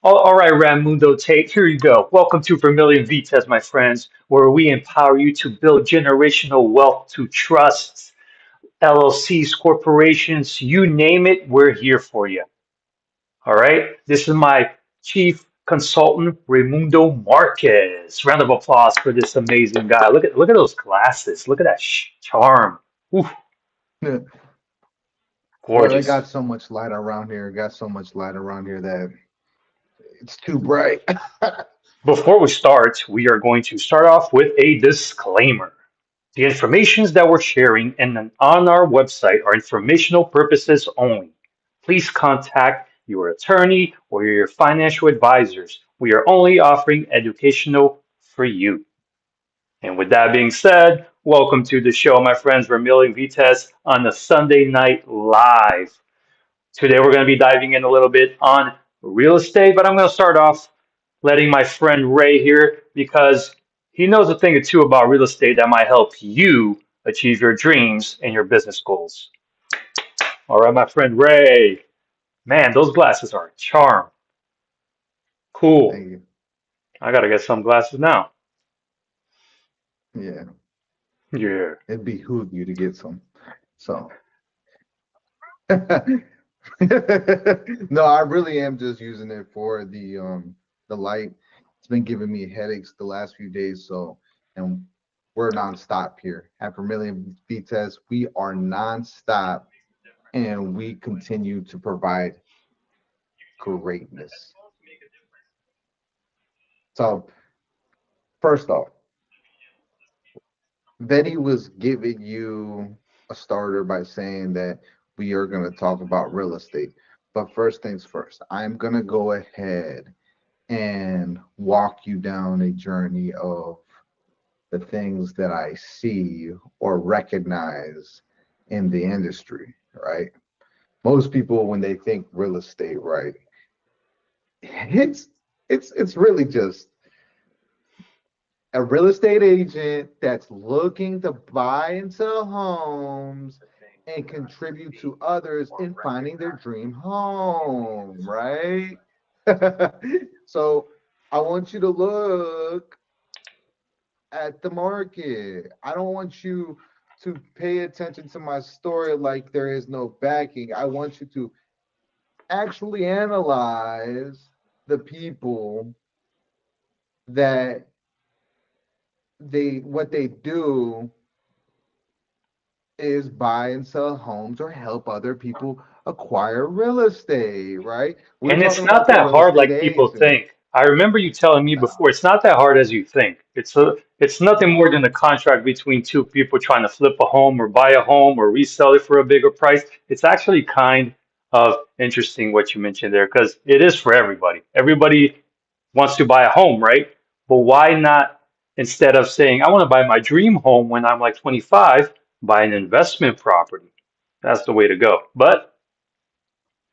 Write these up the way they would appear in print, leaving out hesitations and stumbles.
All right, Ramundo Tate, here you go. Welcome to Vermilion Vitez, my friends, where we empower you to build generational wealth to trusts, LLCs, corporations, you name it, we're here for you. All right. This is my chief consultant, Raimundo Marquez. Round of applause for this amazing guy. Look at those glasses. Look at that charm. Oof, Well, it gorgeous. got so much light around here. It got so much light around here that it's too bright. Before we start, we are going to start off with a disclaimer. The informations that we're sharing and on our website are informational purposes only. Please contact your attorney or your financial advisors. We are only offering educational for you. And with that being said, welcome to the show, my friends. Vermilion Vitez on the Sunday Night Live. Today we're going to be diving in a little bit on real estate, but I'm going to start off letting my friend Ray here because he knows a thing or two about real estate that might help you achieve your dreams and your business goals. All right, my friend Ray. Man, those glasses are a charm. Cool. Thank you. I got to get some glasses now. Yeah, Yeah. it behooved you to get some. So, no, I really am just using it for the light. It's been giving me headaches the last few days, so and we're nonstop here at Vermilion Vitez. We are nonstop, and we continue to provide greatness. So, first off, Benny was giving you a starter by saying that we are going to talk about real estate. But first things first, I'm going to go ahead and walk you down a journey of the things that I see or recognize in the industry, right? Most people, when they think real estate, right, it's it's really just a real estate agent that's looking to buy and sell homes and contribute to others in finding their dream home, right? So I want you to look at the market. I don't want you to pay attention to my story like there is no backing. I want you to actually analyze the people that they what they do is buy and sell homes or help other people acquire real estate, right? We're And it's talking not about the that real hard estate like people agent. think. I remember you telling me No, before, it's not that hard as you think. It's nothing more than a contract between two people trying to flip a home or buy a home or resell it for a bigger price. It's actually kind of interesting what you mentioned there because it is for everybody. Everybody wants to buy a home, right? But why not, instead of saying, I want to buy my dream home when I'm like 25, buy an investment property? That's the way to go. But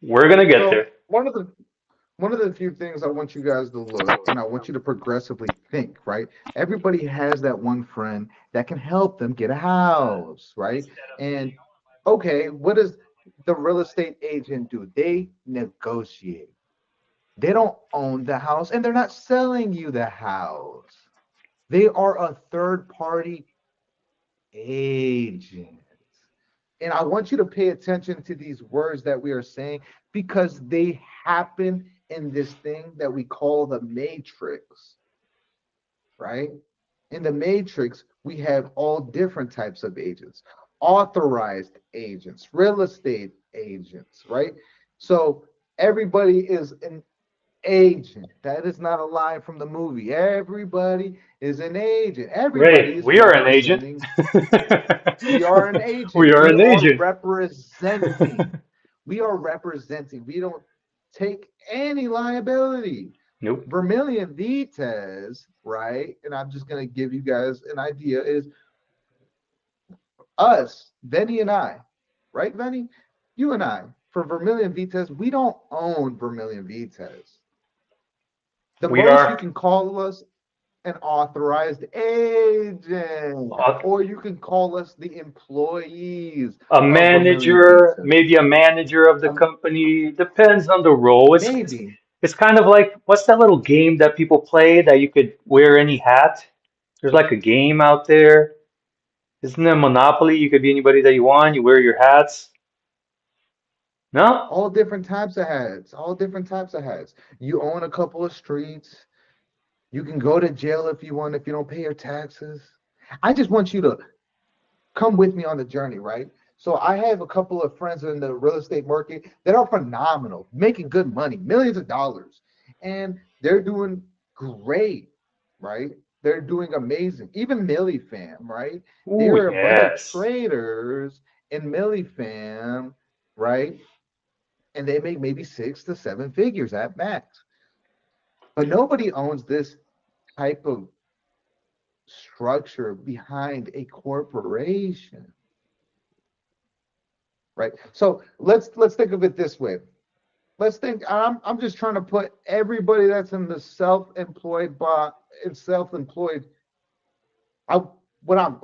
we're going to get so there. one of the few things I want you guys to look, and I want you to progressively think, right? Everybody has that one friend that can help them get a house, right? And okay, what does the real estate agent do? They negotiate. They don't own the house and they're not selling you the house. They are a third party agent. And I want you to pay attention to these words that we are saying because they happen in this thing that we call the matrix, right? In the matrix, we have all different types of agents, authorized agents, real estate agents, right? So everybody is an agent. That is not a line from the movie. Everybody is an agent. Everybody Ray, is we are an agent. representing. We are an We agent. are We an are agent. representing. We are representing. We don't take any liability. Nope. Vermilion Vitez, right? And I'm just going to give you guys an idea is us, Benny and I, right, Benny? You and I, for Vermilion Vitez, we don't own Vermilion Vitez. The We most you are can call us an authorized agent, or you can call us the employees a of Vermilion manager, Vitez. maybe a manager of the Um, company. Depends on the role. maybe. It's kind of like what's that little game that people play that you could wear any hat? There's like a game out there. Isn't it Monopoly? You could be anybody that you want. You wear your hats. No? All different types of hats. All different types of hats. You own a couple of streets. You can go to jail if you want if you don't pay your taxes. I just want you to come with me on the journey, right? So I have a couple of friends in the real estate market that are phenomenal, making good money, millions of dollars, and they're doing great, right? They're doing amazing. Even Millie Fam, right? Ooh, There are a bunch of yes. traders in Millie Fam, right? And they make maybe 6 to 7 figures at max. But nobody owns this type of structure behind a corporation, right? So let's think of it this way. Let's think. I'm just trying to put everybody that's in the self-employed self-employed. I what I'm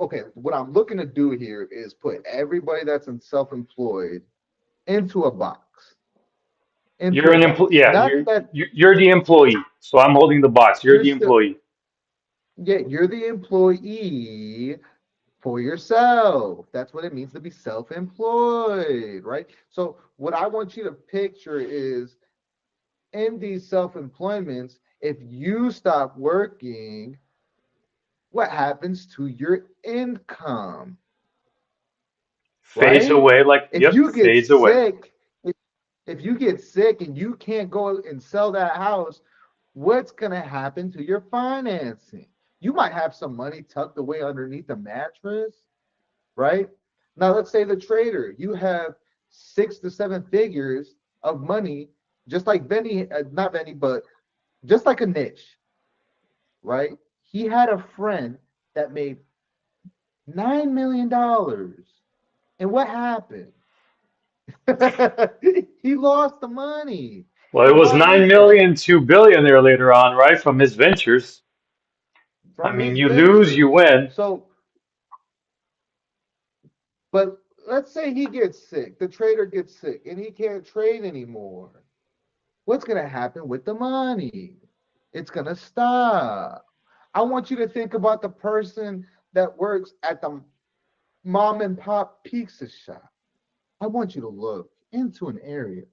looking to do here is put everybody that's in self-employed into a box, into You're a an employee. box. Yeah, Not that you're the employee. So I'm holding the box. You're you're the still, employee. yeah, you're the employee for yourself. That's what it means to be self-employed, right? So what I want you to picture is in these self-employments, if you stop working, what happens to your income, Fades right? away like, If yep, you get fades away. sick, if you get sick and you can't go and sell that house, what's going to happen to your financing? You might have some money tucked away underneath the mattress, right? Now, let's say the trader, you have 6 to 7 figures of money, just like Benny, not Benny, but just like a niche, right? He had a friend that made $9 million. And what happened? He lost the money. Well, it And was why nine is that? million to billionaire later on, right? From his ventures. I From mean, his you lose, you ventures. win. So, but let's say he gets sick, the trader gets sick, and he can't trade anymore. What's going to happen with the money? It's going to stop. I want you to think about the person that works at the mom and pop pizza shop. I want you to look into an area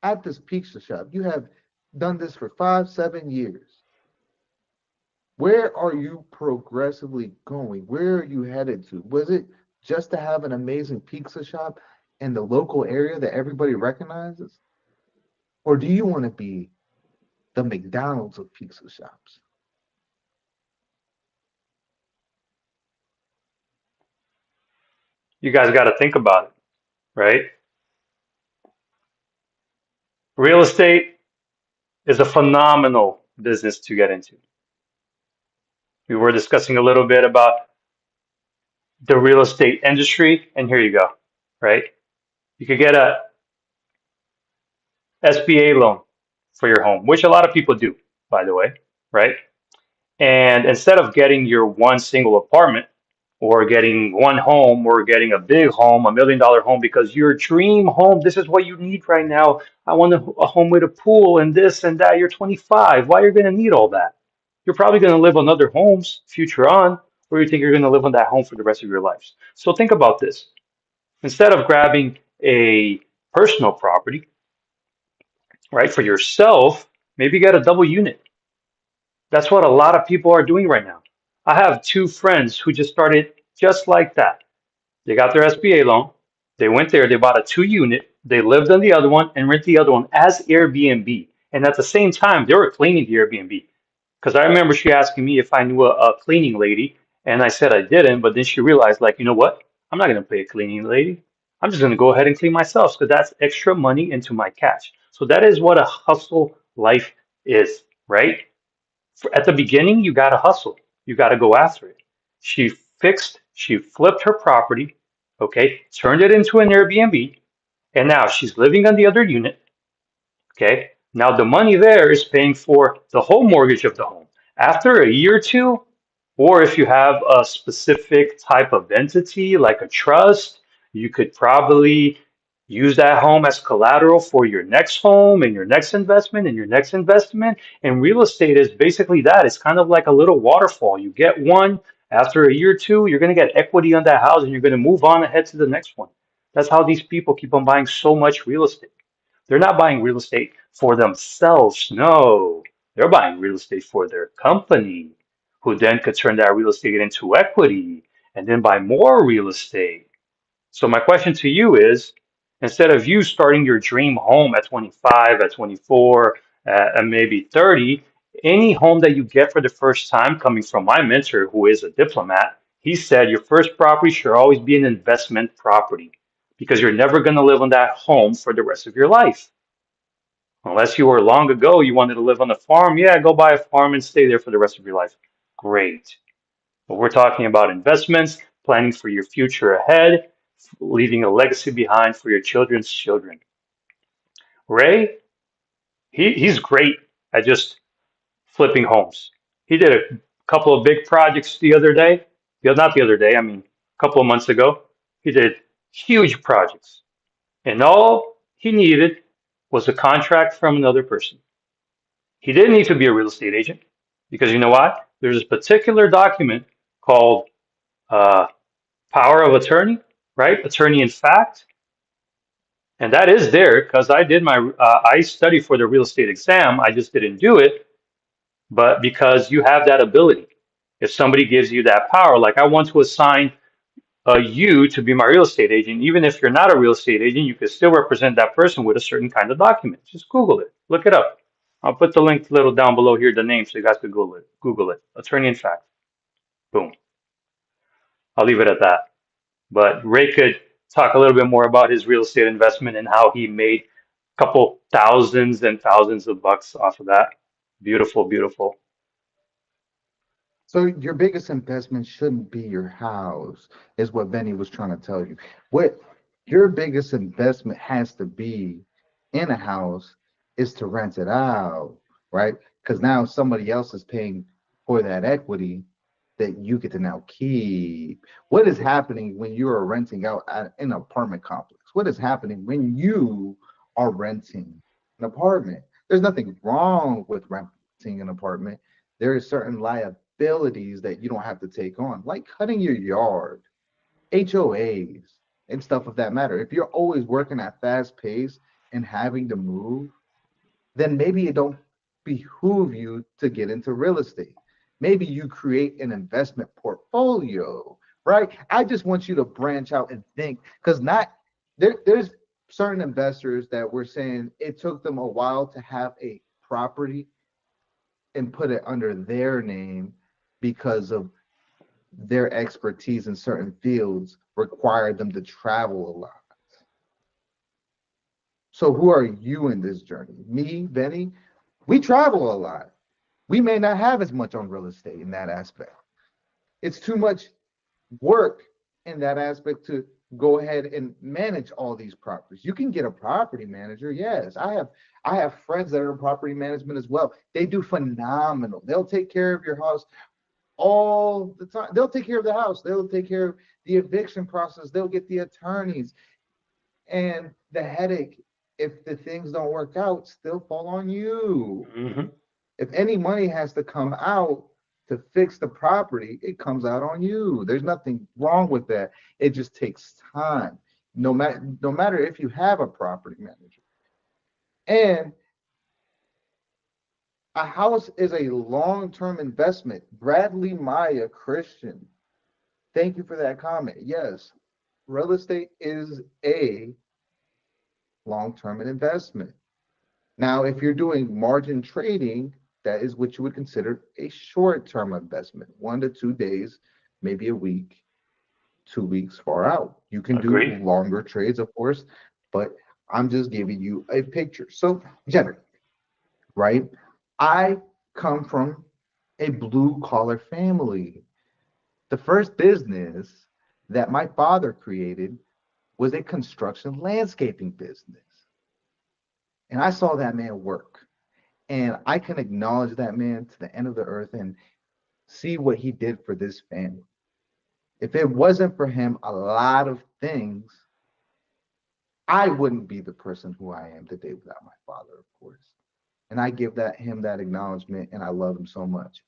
at this pizza shop. You have done this for 5, 7 years. Where are you progressively going? Where are you headed to? Was it just to have an amazing pizza shop in the local area that everybody recognizes? Or do you want to be the McDonald's of pizza shops? You guys got to think about it, right? Real estate is a phenomenal business to get into. We were discussing a little bit about the real estate industry, and here you go, right? You could get a SBA loan for your home, which a lot of people do, by the way, right? And instead of getting your one single apartment or getting one home or getting a big home, $1 million home, because your dream home, this is what you need right now. I want a home with a pool and this and that. You're 25. Why are you going to need all that? You're probably going to live on other homes future on, or you think you're going to live on that home for the rest of your life. So think about this. Instead of grabbing a personal property, right, for yourself, maybe get a double unit. That's what a lot of people are doing right now. I have two friends who just started just like that. They got their SBA loan. They went there, they bought a 2 unit, they lived on the other one and rent the other one as Airbnb. And at the same time, they were cleaning the Airbnb. Because I remember she asking me if I knew a cleaning lady, and I said I didn't, but then she realized, like, you know what? I'm not going to pay a cleaning lady. I'm just going to go ahead and clean myself because that's extra money into my cash. So that is what a hustle life is, right? At the beginning, you got to hustle. You got to go after it. She flipped her property, okay, turned it into an Airbnb, and now she's living on the other unit, okay. Now the money there is paying for the whole mortgage of the home. After a year or two, or if you have a specific type of entity like a trust, you could probably Use that home as collateral for your next home and your next investment and your next investment. And real estate is basically that. It's kind of like a little waterfall. You get one, after a year or two, you're going to get equity on that house and you're going to move on ahead to the next one. That's how these people keep on buying so much real estate. They're not buying real estate for themselves. No, they're buying real estate for their company, who then could turn that real estate into equity and then buy more real estate. So my question to you is, instead of you starting your dream home at 25, at 24, and maybe 30, any home that you get for the first time, coming from my mentor, who is a diplomat, he said your first property should always be an investment property because you're never going to live on that home for the rest of your life. Unless you were long ago, you wanted to live on a farm, yeah, go buy a farm and stay there for the rest of your life. Great. But we're talking about investments, planning for your future ahead, leaving a legacy behind for your children's children. Ray, he's great at just flipping homes. He did a couple of big projects the other day. Not the other day, I mean, a couple of months ago. He did huge projects. And all he needed was a contract from another person. He didn't need to be a real estate agent because you know what? There's this particular document called uh, power of attorney, right? Attorney in fact. And that is there because I studied for the real estate exam. I just didn't do it, but because you have that ability. If somebody gives you that power, like I want to assign you to be my real estate agent, even if you're not a real estate agent, you can still represent that person with a certain kind of document. Just Google it, look it up. I'll put the link little down below here, the name, so you guys could Google it. Google it. Attorney in fact. Boom. I'll leave it at that. But Ray could talk a little bit more about his real estate investment and how he made a couple thousands and thousands of bucks off of that. Beautiful, beautiful. So your biggest investment shouldn't be your house, is what Benny was trying to tell you. What your biggest investment has to be in a house is to rent it out, right? Because now somebody else is paying for that equity that you get to now keep. What is happening when you are renting out an apartment complex? What is happening when you are renting an apartment? There's nothing wrong with renting an apartment. There is certain liabilities that you don't have to take on, like cutting your yard, HOAs, and stuff of that matter. If you're always working at fast pace and having to move, then maybe it don't behoove you to get into real estate. Maybe you create an investment portfolio, right? I just want you to branch out and think, because not there's certain investors that were saying it took them a while to have a property and put it under their name because of their expertise in certain fields required them to travel a lot. So who are you in this journey? Me, Benny, we travel a lot. We may not have as much on real estate in that aspect. It's too much work in that aspect to go ahead and manage all these properties. You can get a property manager. Yes, I have friends that are in property management as well. They do phenomenal. They'll take care of your house all the time. They'll take care of the house. They'll take care of the eviction process. They'll get the attorneys, and the headache, if the things don't work out, still fall on you. Hmm. If any money has to come out to fix the property, it comes out on you. There's nothing wrong with that. It just takes time. No matter if you have a property manager. And a house is a long-term investment. Bradley Maya, Christian, thank you for that comment. Yes, real estate is a long-term investment. Now, if you're doing margin trading, that is what you would consider a short-term investment, 1 to 2 days, maybe a week, 2 weeks far out. You can do Agree. longer trades, of course, but I'm just giving you a picture. So, generally, right? I come from a blue-collar family. The first business that my father created was a construction landscaping business. And I saw that man work. And I can acknowledge that man to the end of the earth and see what he did for this family. If it wasn't for him, a lot of things I wouldn't be the person who I am today without my father, of course. And I give him that acknowledgement, and I love him so much.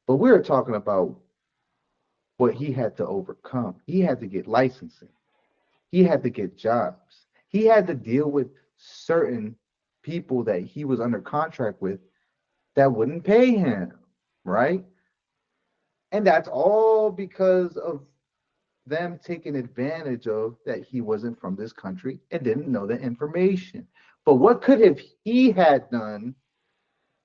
But we're talking about what he had to overcome. He had to get licensing. He had to get jobs. He had to deal with certain people that he was under contract with that wouldn't pay him, right? And that's all because of them taking advantage of that he wasn't from this country and didn't know the information. But what could have he had done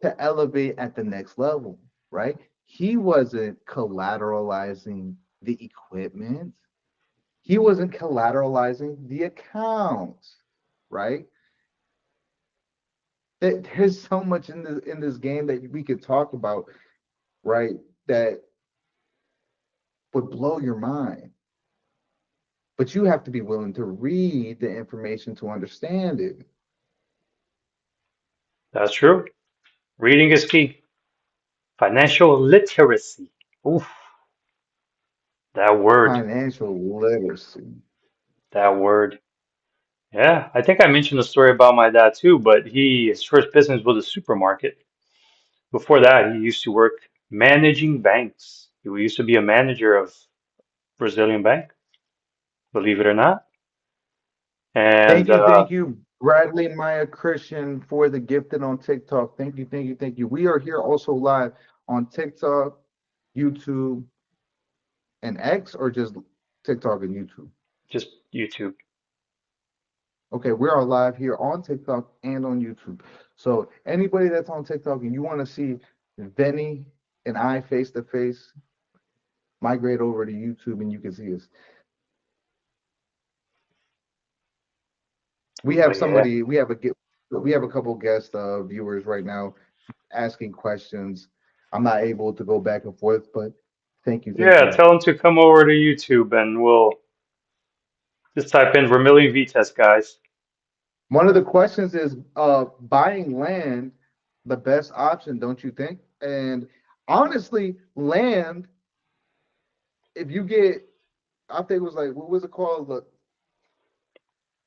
to elevate at the next level, right? He wasn't collateralizing the equipment. He wasn't collateralizing the accounts, right? There's so much in this game that we could talk about, right? That would blow your mind. But you have to be willing to read the information to understand it. That's true. Reading is key. Financial literacy. Oof, that word. Financial literacy. That word. Yeah, I think I mentioned the story about my dad too, but his first business was a supermarket. Before that, he used to work managing banks. He used to be a manager of Brazilian bank, believe it or not. And Thank you, Bradley Maya Christian, for the gifted on TikTok. Thank you, thank you, thank you. We are here also live on TikTok, YouTube, and X, or just TikTok and YouTube? just YouTube. Okay, we are live here on TikTok and on YouTube. So anybody that's on TikTok and you want to see Benny and I face to face, migrate over to YouTube and you can see us. We have But yeah, somebody, we have a couple guest viewers right now asking questions. I'm not able to go back and forth, but thank you, thank yeah. you. Tell him to come over to YouTube, and we'll just type in Vermilion Vitez, guys. One of the questions is buying land the best option, don't you think? And honestly, land, if you get, I think it was like, what was it called?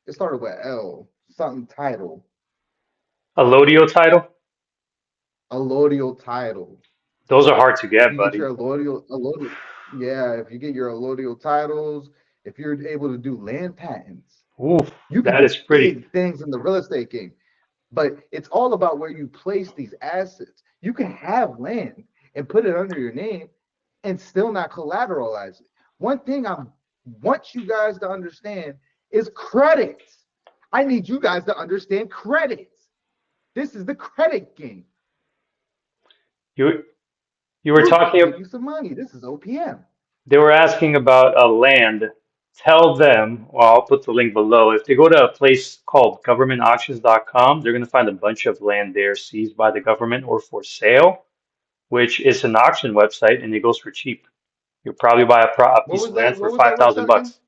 It started with L, something title, Allodial title. allodial title. Those are hard to If get, you get buddy. your allodial, yeah, if you get your allodial titles, if you're able to do land patents, Oof, you could that do is pretty. big things in the real estate game. But it's all about where you place these assets. You can have land and put it under your name and still not collateralize it. One thing I want you guys to understand is credit. I need you guys to understand credit. This is the credit game. You you were Proof can talking. get you some money. This is OPM. They were asking about a land. Tell them, well, I'll put the link below. If they go to a place called governmentauctions.com, they're going to find a bunch of land there seized by the government or for sale, which is an auction website and it goes for cheap. You'll probably buy a What piece was of land that? for What was that website 5,000 again? bucks.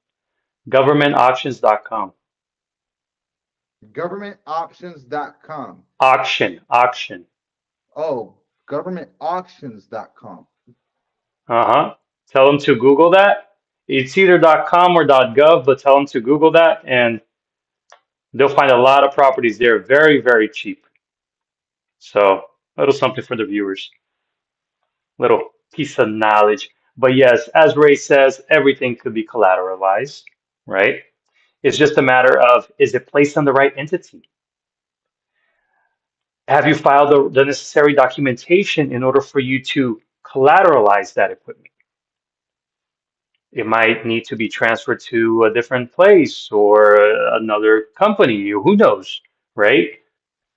Governmentauctions.com. Governmentoptions.com. Auction. Oh, governmentauctions.com. Uh-huh. Tell them to Google that. It's either .com or .gov, but tell them to Google that and they'll find a lot of properties there very, very cheap. So, a little something for the viewers, little piece of knowledge. But yes, as Ray says, everything could be collateralized, right? It's just a matter of is it placed on the right entity? Have you filed the necessary documentation in order for you to collateralize that equipment? It might need to be transferred to a different place or another company. Who knows, right?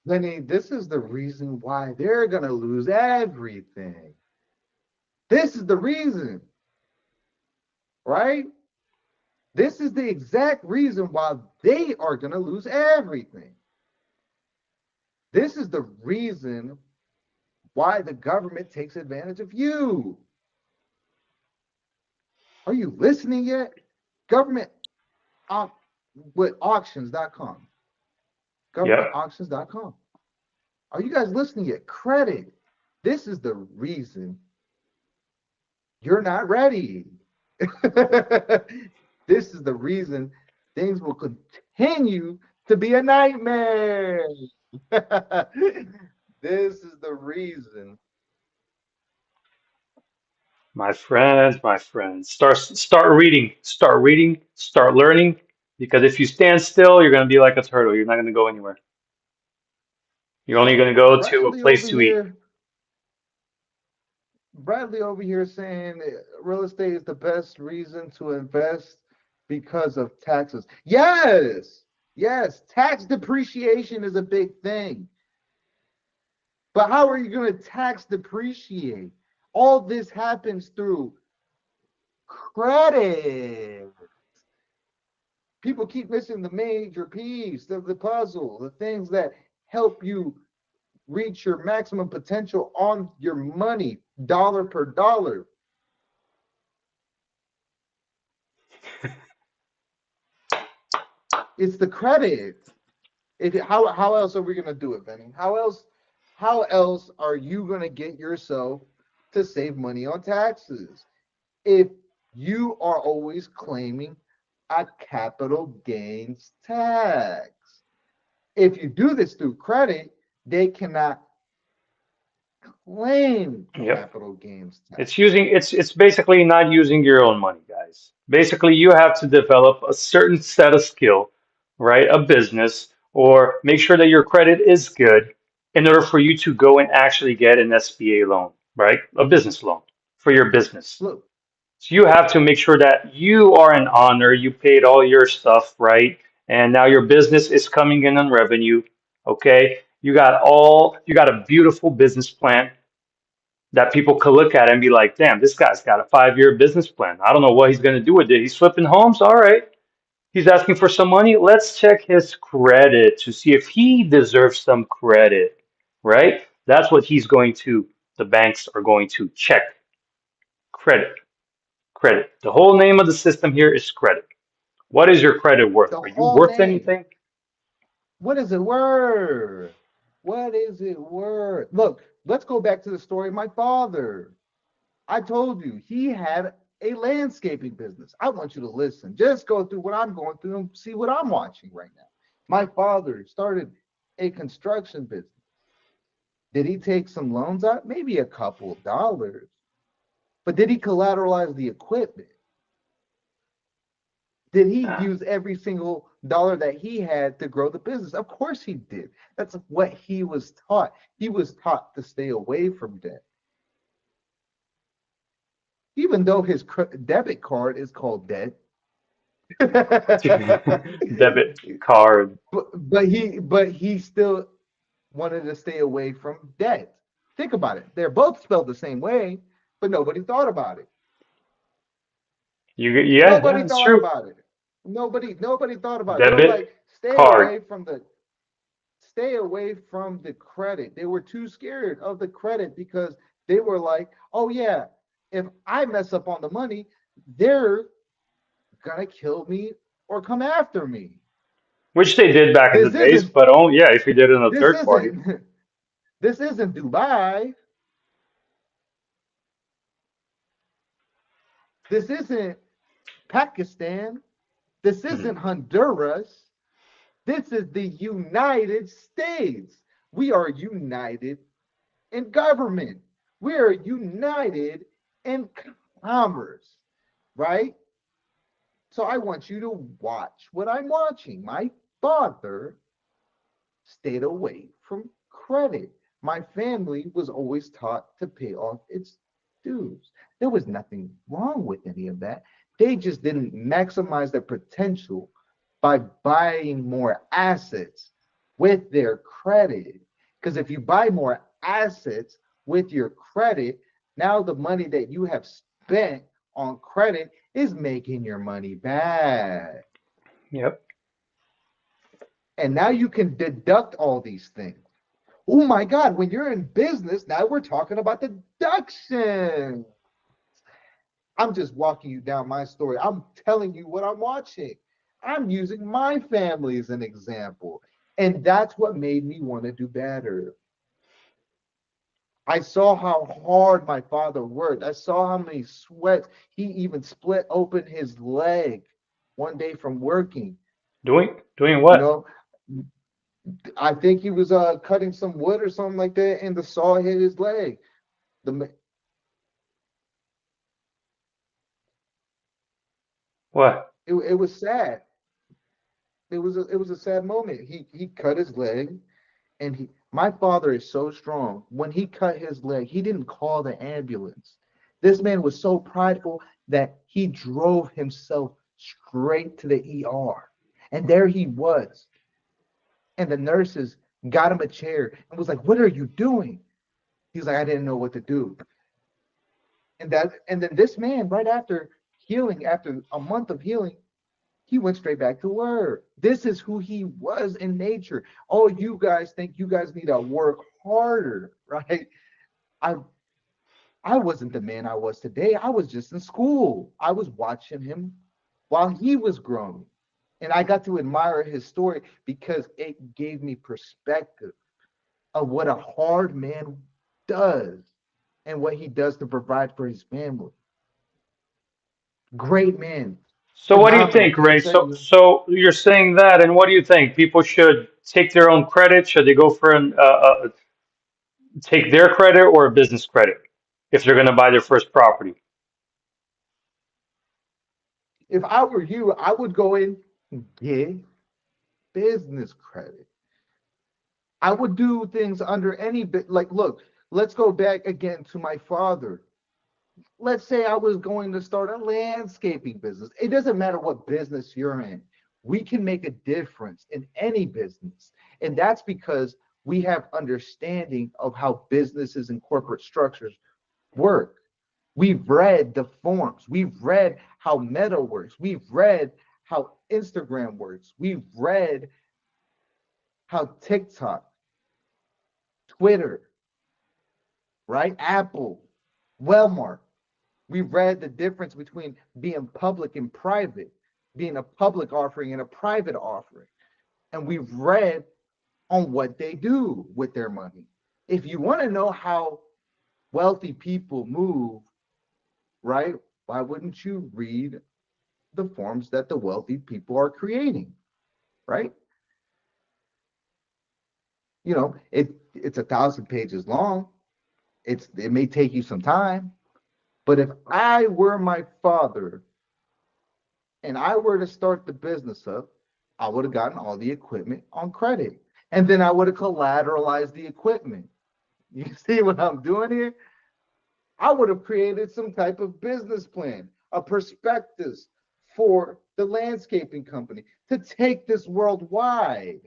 Lenny, this is the reason why they're going to lose everything. This is the reason, right? This is the exact reason why they are going to lose everything. This is the reason why the government takes advantage of you. Are you listening yet? Government with auctions.com. Yep. Governmentauctions.com. Are you guys listening yet? Credit. This is the reason you're not ready. This is the reason things will continue to be a nightmare. This is the reason. My friends, start reading, start learning. Because if you stand still, you're going to be like a turtle. You're not going to go anywhere. You're only going to go to a Bradley over place to eat. here, Bradley over here saying real estate is the best reason to invest because of taxes. Yes, yes, tax depreciation is a big thing. But how are you going to tax depreciate? All this happens through credit. People keep missing the major piece of the puzzle, the things that help you reach your maximum potential on your money, dollar per dollar. It's the credit. How else are we gonna do it, Benny? How else are you gonna get yourself to save money on taxes if you are always claiming a capital gains tax? If you do this through credit, they cannot claim Yep. capital gains tax. It's basically not using your own money, guys. Basically, you have to develop a certain set of skill, right? A business, or make sure that your credit is good in order for you to go and actually get an SBA loan, right? A business loan for your business. Look, So you have to make sure that you are an honor, you paid all your stuff, right? And now your business is coming in on revenue, okay? You got a beautiful business plan that people could look at and be like, damn, this guy's got a 5-year business plan. I don't know what he's going to do with it. He's flipping homes. All right. He's asking for some money. Let's check his credit to see if he deserves some credit, right? That's what the banks are going to check. Credit, credit. The whole name of the system here is credit. What is your credit worth? the Are you whole worth name. anything? What is it worth? What is it worth? Look, let's go back to the story of my father. I told you he had a landscaping business. I want you to listen. Just go through what I'm going through and see what I'm watching right now. My father started a construction business. Did he take some loans out? Maybe a couple of dollars. But did he collateralize the equipment? Did he Ah, use every single dollar that he had to grow the business? Of course he did. That's what he was taught. He was taught to stay away from debt. Even though his debit card is called debt. debit card. but he still wanted to stay away from debt. Think about it. They're both spelled the same way, but nobody thought about it. Yeah, Nobody that's thought true. about it. Nobody thought about it. They were Debit like, card. stay away from the credit. They were too scared of the credit because they were like, oh yeah, if I mess up on the money, they're gonna kill me or come after me. Which they did back in the This days, isn't but only, yeah, if you did it in a this third party. isn't this isn't Dubai. This isn't Pakistan. This isn't Mhm. Honduras. This is the United States. We are united in government. We are united in commerce, right? So I want you to watch what I'm watching. My father stayed away from credit. My family was always taught to pay off its dues. There was nothing wrong with any of that. They just didn't maximize their potential by buying more assets with their credit. Because if you buy more assets with your credit, now the money that you have spent on credit is making your money back. Yep. And now you can deduct all these things. Oh my God, when you're in business, now we're talking about deduction. I'm just walking you down my story. I'm telling you what I'm watching. I'm using my family as an example. And that's what made me want to do better. I saw how hard my father worked. I saw how many sweats. He even split open his leg one day from working Doing You what? know, I think he was cutting some wood or something like that, and the saw hit his leg. The What? it was sad. It was a sad moment. He cut his leg, and he my father is so strong. When he cut his leg, he didn't call the ambulance. This man was so prideful that he drove himself straight to the ER. And there he was. And the nurses got him a chair and was like, "What are you doing?" He's like, "I didn't know what to do." And then this man, right after healing, after a month of healing, he went straight back to work. This is who he was in nature. Oh, you guys think you guys need to work harder, right? I I wasn't the man I was today. I was just in school. I was watching him while he was growing. And I got to admire his story because it gave me perspective of what a hard man does and what he does to provide for his family. Great man, So what do you phenomenal. think, Let me Ray? tell So you, so you're saying that, and what do you think? People should take their own credit? Should they go for take their credit or a business credit if they're going to buy their first property? if I were you, I would go in and get business credit. I would do things under any bit. Like, look, let's go back again to my father. Let's say I was going to start a landscaping business. It doesn't matter what business you're in. We can make a difference in any business. And that's because we have understanding of how businesses and corporate structures work. We've read the forms. We've read how Meta works. We've read how Instagram works. We've read how TikTok, Twitter, right? Apple, Walmart. We read the difference between being public and private, being a public offering and a private offering. And we've read on what they do with their money. If you want to know how wealthy people move, right, why wouldn't you read the forms that the wealthy people are creating, right? It's 1,000 pages long. It may take you some time, but if I were my father and I were to start the business up, I would have gotten all the equipment on credit. And then I would have collateralized the equipment. You see what I'm doing here? I would have created some type of business plan, a prospectus for the landscaping company to take this worldwide,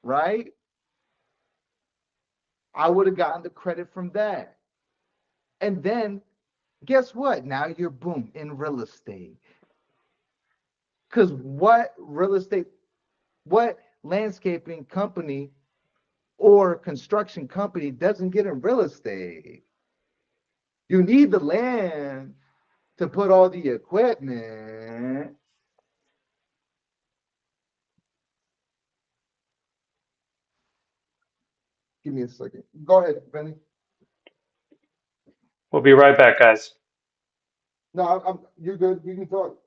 right? I would have gotten the credit from that. And then guess what? Now you're boom in real estate. Because what landscaping company or construction company doesn't get in real estate? You need the land to put all the equipment. Give me a second. Go ahead, Benny. We'll be right back, guys. No, you're good. You can talk.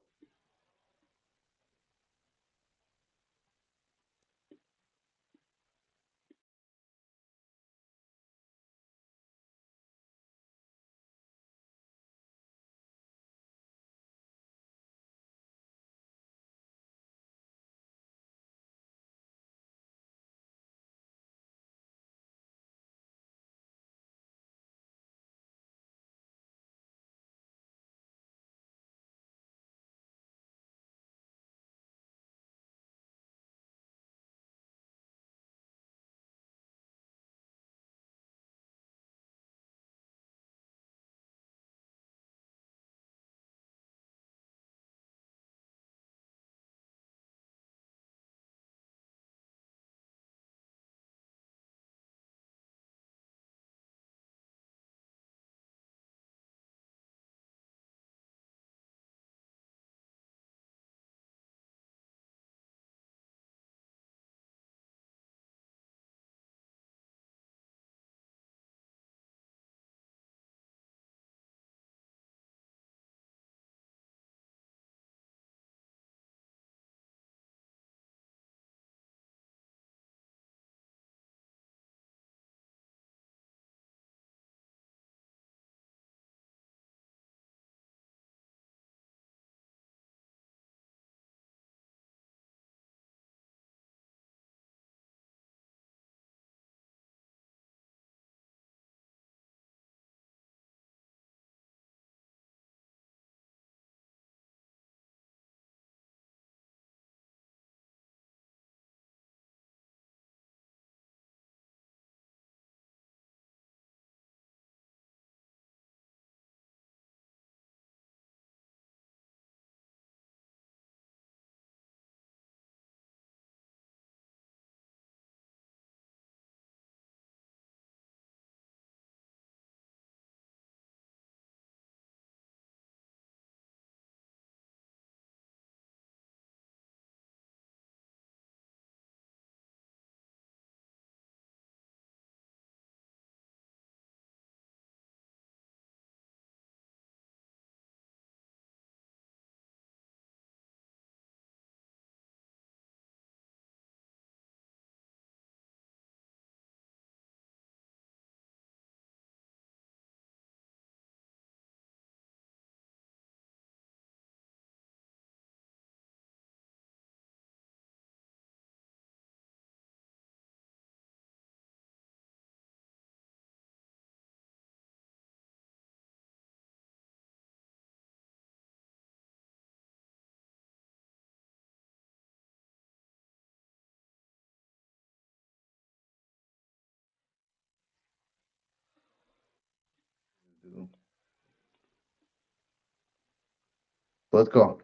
Let's go.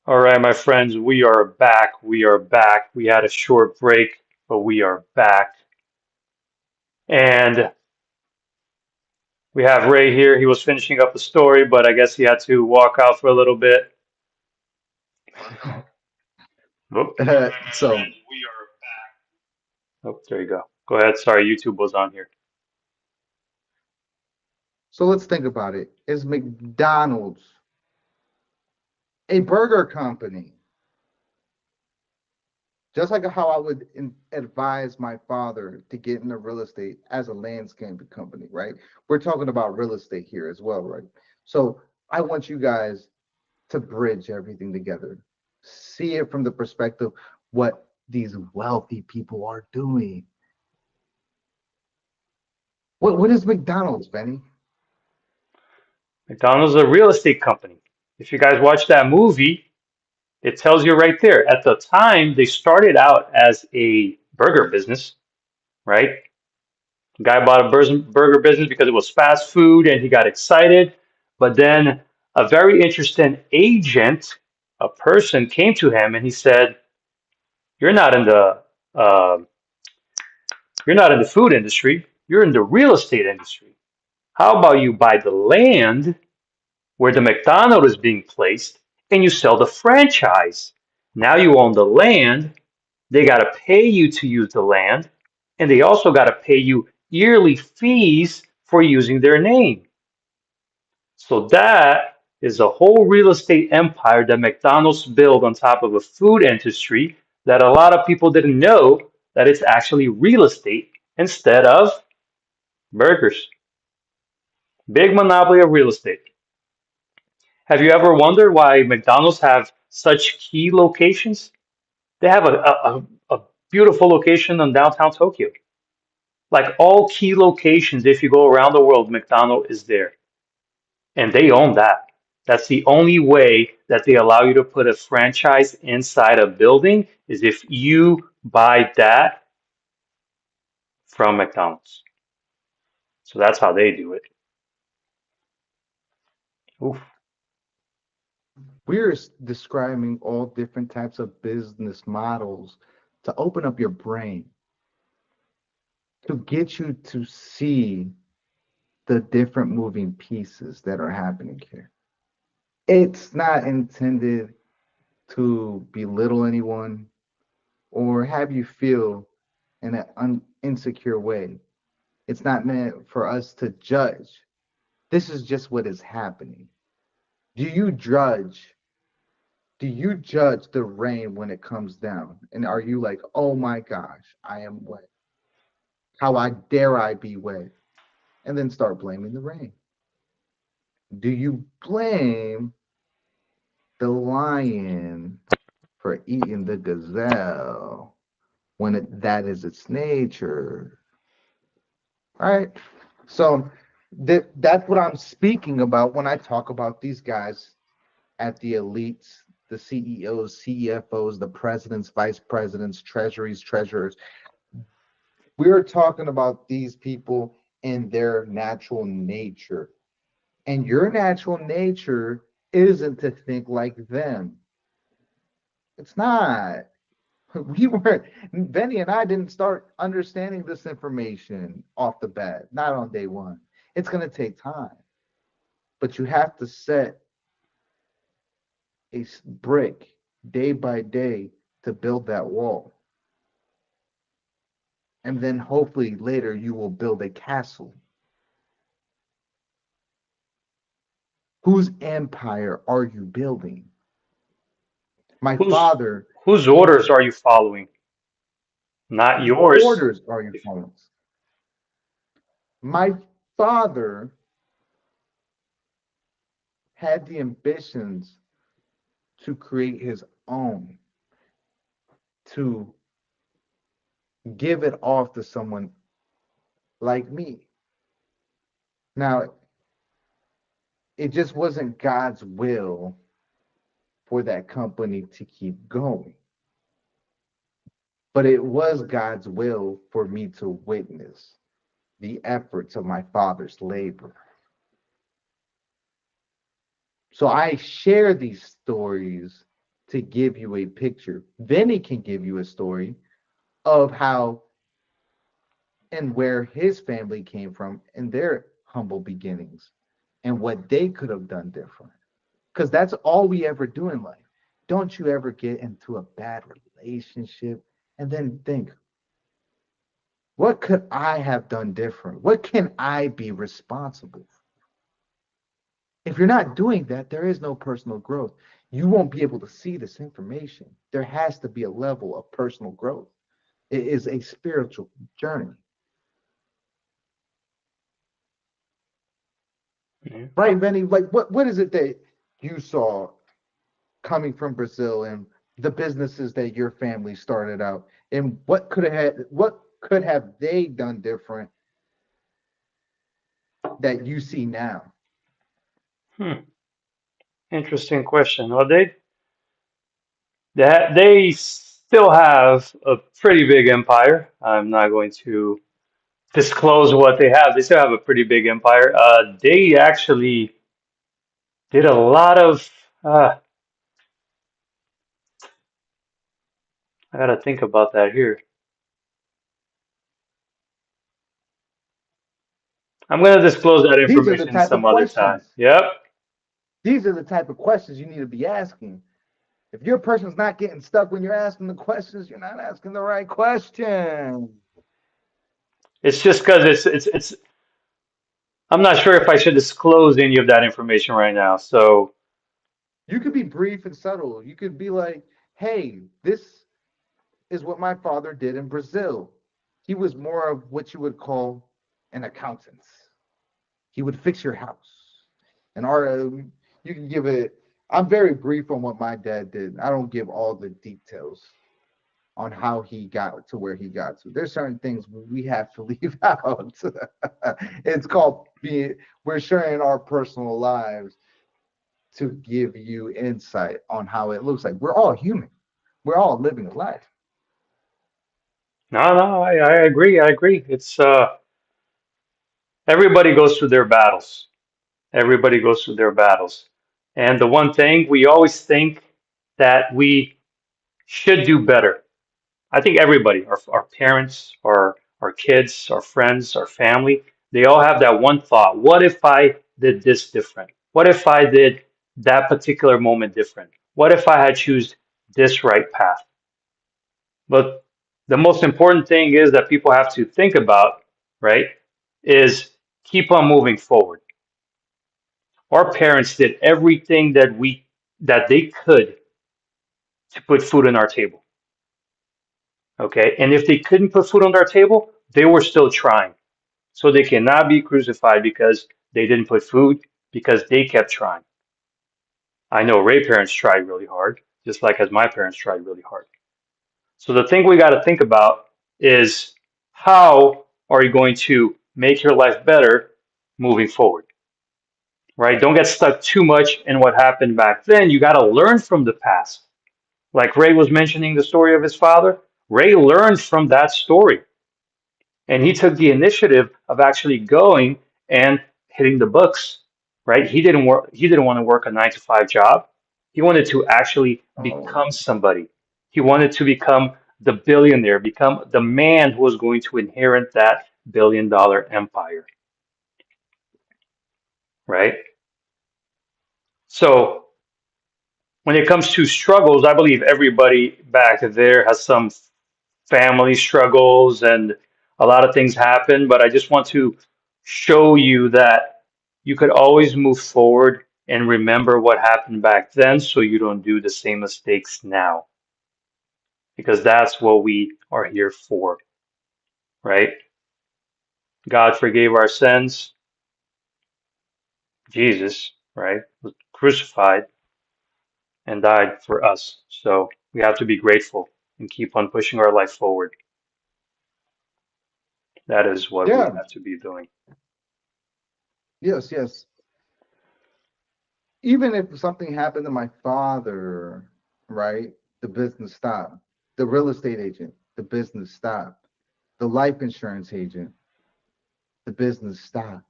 All right, my friends, we are back. We are back. We had a short break, but we are back. And we have Ray here. He was finishing up the story, but I guess he had to walk out for a little bit. Oh, So, oh, there you go. Go ahead. Sorry, YouTube was on here. so let's think about it. Is McDonald's a burger company? Just like how I would advise my father to get into real estate as a landscaping company, right? We're talking about real estate here as well, right? So I want you guys to bridge everything together. See it from the perspective what these wealthy people are doing. What is McDonald's, Benny? McDonald's is a real estate company. If you guys watch that movie, it tells you right there. At the time, they started out as a burger business, right? The guy bought a burger business because it was fast food and he got excited. But then a very interesting agent, a person came to him and he said, "You're not in the uh, you're not in the food industry. You're in the real estate industry. How about you buy the land where the McDonald is being placed and you sell the franchise? Now you own the land. They got to pay you to use the land, and they also got to pay you yearly fees for using their name." So that is a whole real estate empire that McDonald's built on top of a food industry that a lot of people didn't know that it's actually real estate instead of burgers. Big monopoly of real estate. Have you ever wondered why McDonald's have such key locations? They have a beautiful location in downtown Tokyo. Like all key locations, if you go around the world, McDonald is there. And they own that. That's the only way that they allow you to put a franchise inside a building is if you buy that from McDonald's. So that's how they do it. Oof. We're describing all different types of business models to open up your brain, to get you to see the different moving pieces that are happening here. It's not intended to belittle anyone or have you feel in an insecure way. It's not meant for us to judge. This is just what is happening. Do you judge? Do you judge the rain when it comes down? And are you like, oh my gosh, I am wet. How I dare I be wet? And then start blaming the rain. Do you blame the lion for eating the gazelle when that is its nature? Right? So that's what I'm speaking about when I talk about these guys at the elites, the CEOs, CFOs, the presidents, vice presidents, treasuries, treasurers. We're talking about these people in their natural nature. And your natural nature isn't to think like them. It's not. We weren't, Benny and I didn't start understanding this information off the bat, not on day one. It's going to take time, but you have to set a brick day by day to build that wall. And then hopefully later you will build a castle. Whose empire are you building? My Whose father, whose he, orders are you following? Not whose yours. orders are you following? My father had the ambitions to create his own, to give it off to someone like me. Now, it just wasn't God's will for that company to keep going, but it was God's will for me to witness the efforts of my father's labor. So I share these stories to give you a picture. Vinny can give you a story of how and where his family came from in their humble beginnings and what they could have done different. Because that's all we ever do in life. Don't you ever get into a bad relationship and then think, what could I have done different? What can I be responsible for? If you're not doing that, there is no personal growth. You won't be able to see this information. There has to be a level of personal growth. It is a spiritual journey. Yeah. Right, Benny? Like what is it that you saw coming from Brazil and the businesses that your family started out? And what could have they done different that you see now? Hmm. Interesting question. Well, they still have a pretty big empire. I'm not going to disclose what they have. They still have a pretty big empire. They actually did a lot of. Uh, I gotta think about that here. I'm gonna disclose that These are the information type of some other time. questions. Yep. These are the type of questions you need to be asking. If your person's not getting stuck when you're asking the questions, you're not asking the right question. It's just because it's. I'm not sure if I should disclose any of that information right now. So You could be brief and subtle. You could be like, hey, this is what my father did in Brazil. He was more of what you would call an accountant. He would fix your house. And you can give it. I'm very brief on what my dad did. I don't give all the details on how he got to where he got to. There's certain things we have to leave out. It's called being. We're sharing our personal lives to give you insight on how it looks like. We're all human. We're all living a life. no, I agree. I agree. It's everybody goes through their battles. Everybody goes through their battles. And the one thing we always think that we should do better. I think everybody, our parents, our kids, our friends, our family, they all have that one thought. What if I did this different? What if I did that particular moment different? What if I had choose this right path? But the most important thing is that people have to think about, right, is keep on moving forward. Our parents did everything that they could to put food on our table. Okay. And if they couldn't put food on our table, they were still trying. So they cannot be crucified because they didn't put food, because they kept trying. I know Ray parents tried really hard, just like as my parents tried really hard. So the thing we got to think about is how are you going to make your life better moving forward, right? Don't get stuck too much in what happened back then. You got to learn from the past. Like Ray was mentioning the story of his father, Ray learned from that story and he took the initiative of actually going and hitting the books, right? He didn't want to work a 9 to 5 job. He wanted to actually Oh, become somebody. He wanted to become the billionaire, become the man who was going to inherit that $1 billion empire, right? So when it comes to struggles, I believe everybody back there has some family struggles and a lot of things happen, but I just want to show you that you could always move forward and remember what happened back then so you don't do the same mistakes now, because that's what we are here for, right? God forgave our sins. Jesus, right, was crucified and died for us. So we have to be grateful and keep on pushing our life forward. That is what we yeah. have to be doing. Yes, yes. Even if something happened to my father, right? The business stopped. The real estate agent, the business stopped. The life insurance agent, the business stopped.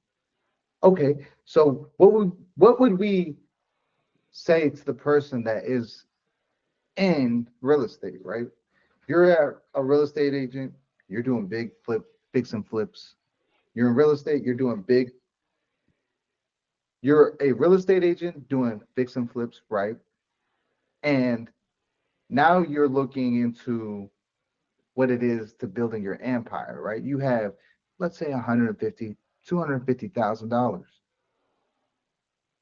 Okay, so what would we say it's the person that is in real estate, right? You're a real estate agent, you're doing fix and flips. You're in real estate, you're a real estate agent doing fix and flips, right? And now you're looking into what it is to building your empire, right? You have, let's say, 150, $250,000.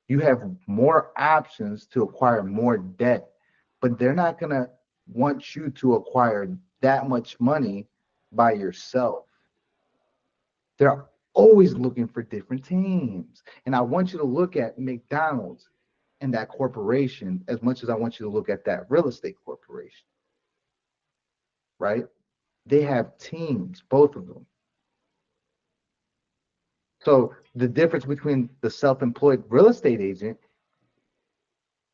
You have more options to acquire more debt, but they're not going to want you to acquire that much money by yourself. They're always looking for different teams. And I want you to look at McDonald's and that corporation as much as I want you to look at that real estate corporation, right? They have teams, both of them. So the difference between the self-employed real estate agent,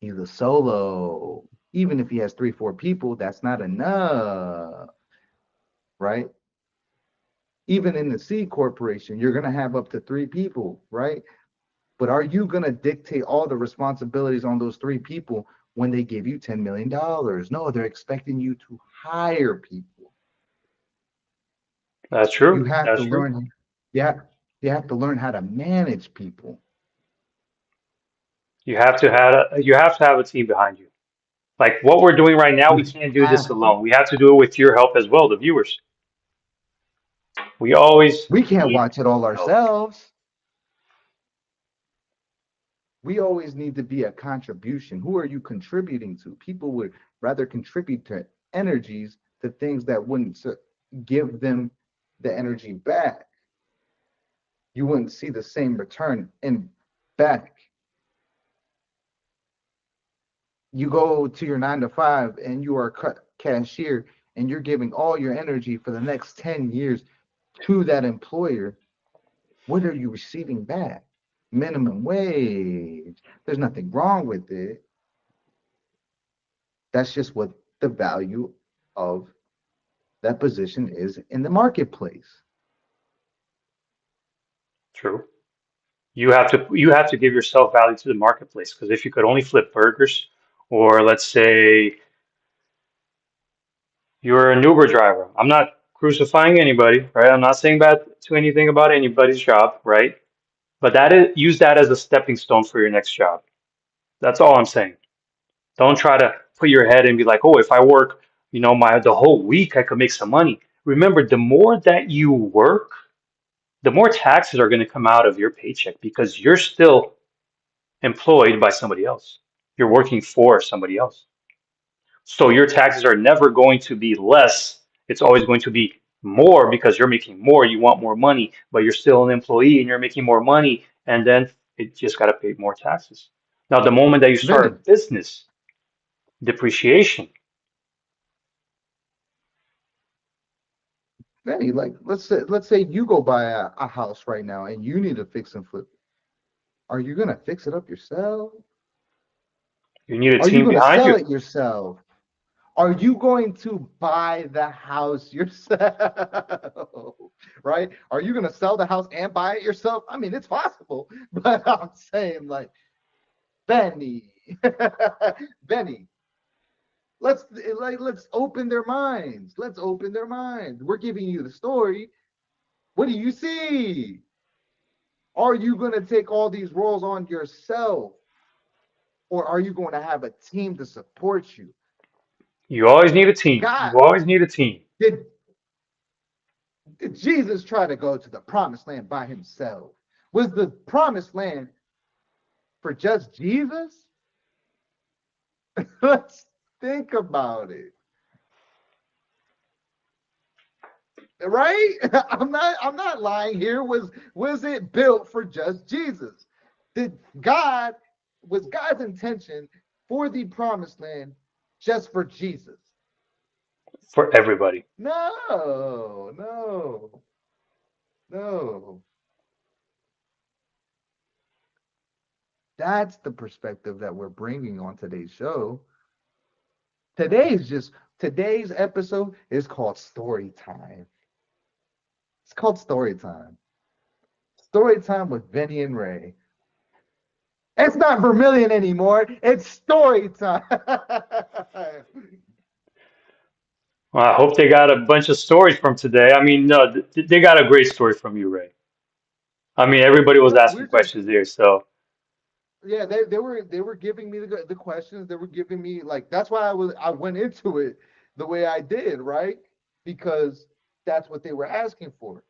he's a solo. Even if he has 3, 4 people, that's not enough, right? Even in the C corporation, you're going to have up to 3 people, right? But are you going to dictate all the responsibilities on those 3 people when they give you $10 million? No, they're expecting you to hire people. That's You true. have to That's true. learn, yeah, you have to learn how to manage people. You have to have a team behind you. Like what we're doing right now, we You can't do this have to. alone. We have to do it with your help as well, the viewers. We always We can't need watch it all help. ourselves. We always need to be a contribution. Who are you contributing to? People would rather contribute to energies to things that wouldn't give them the energy back. You wouldn't see the same return in back. You go to your 9 to 5 and you are a cashier and you're giving all your energy for the next 10 years to that employer. What are you receiving back? Minimum wage. There's nothing wrong with it. That's just what the value of that position is in the marketplace. True. You have to give yourself value to the marketplace because if you could only flip burgers, or let's say you're an Uber driver. I'm not crucifying anybody, right? I'm not saying bad to anything about anybody's job, right? But that is use that as a stepping stone for your next job. That's all I'm saying. Don't try to put your head and be like, oh, if I work, my the whole week I could make some money. Remember, the more that you work, the more taxes are going to come out of your paycheck because you're still employed by somebody else. You're working for somebody else. So your taxes are never going to be less. It's always going to be more because you're making more. You want more money, but you're still an employee and you're making more money. And then it just got to pay more taxes. Now, the moment that you start a Vinny, business, depreciation, Vinny, like let's say you go buy a house right now and you need to fix and flip. Are you gonna fix it up yourself? you need a Are you team gonna behind sell you. it yourself? Are you going to buy the house yourself? Right? Are you going to sell the house and buy it yourself? I mean, it's possible, but I'm saying, like, Benny, Benny, let's let's open their minds. Let's open their minds. We're giving you the story. What do you see? Are you going to take all these roles on yourself, or are you going to have a team to support you? You always need a team. God, You always need a team. did Did Jesus try to go to the promised land by himself? Was the promised land for just Jesus? Let's think about it. Right? I'm not lying here. Was it built for just Jesus? Did God was God's intention for the promised land just for Jesus? For everybody. No, no, no. That's the perspective that we're bringing on today's show. Today's episode is called Story Time. It's called Story Time. Story Time with Benny and Ray. It's not Vermilion anymore. It's story time. Well, I hope they got a bunch of stories from today. I mean, no, they got a great story from you, Ray. I mean, everybody was No, asking we're just questions there, so yeah. They were giving me the questions. They were giving me like that's why I went into it the way I did, right? Because that's what they were asking for.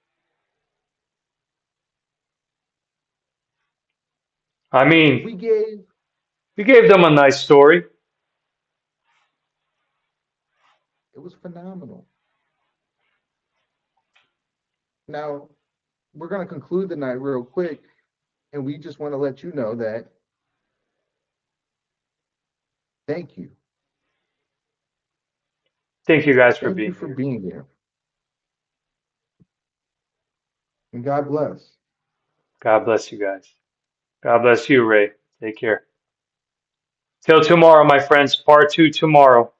I mean, We gave you gave them a nice story. it was phenomenal. Now we're gonna conclude the night real quick, and we just want to let you know that thank you, Thank you guys for thank you being for here. being here, and God bless. God bless you guys. God bless you, Ray. Take care. Till tomorrow, my friends. Part two tomorrow.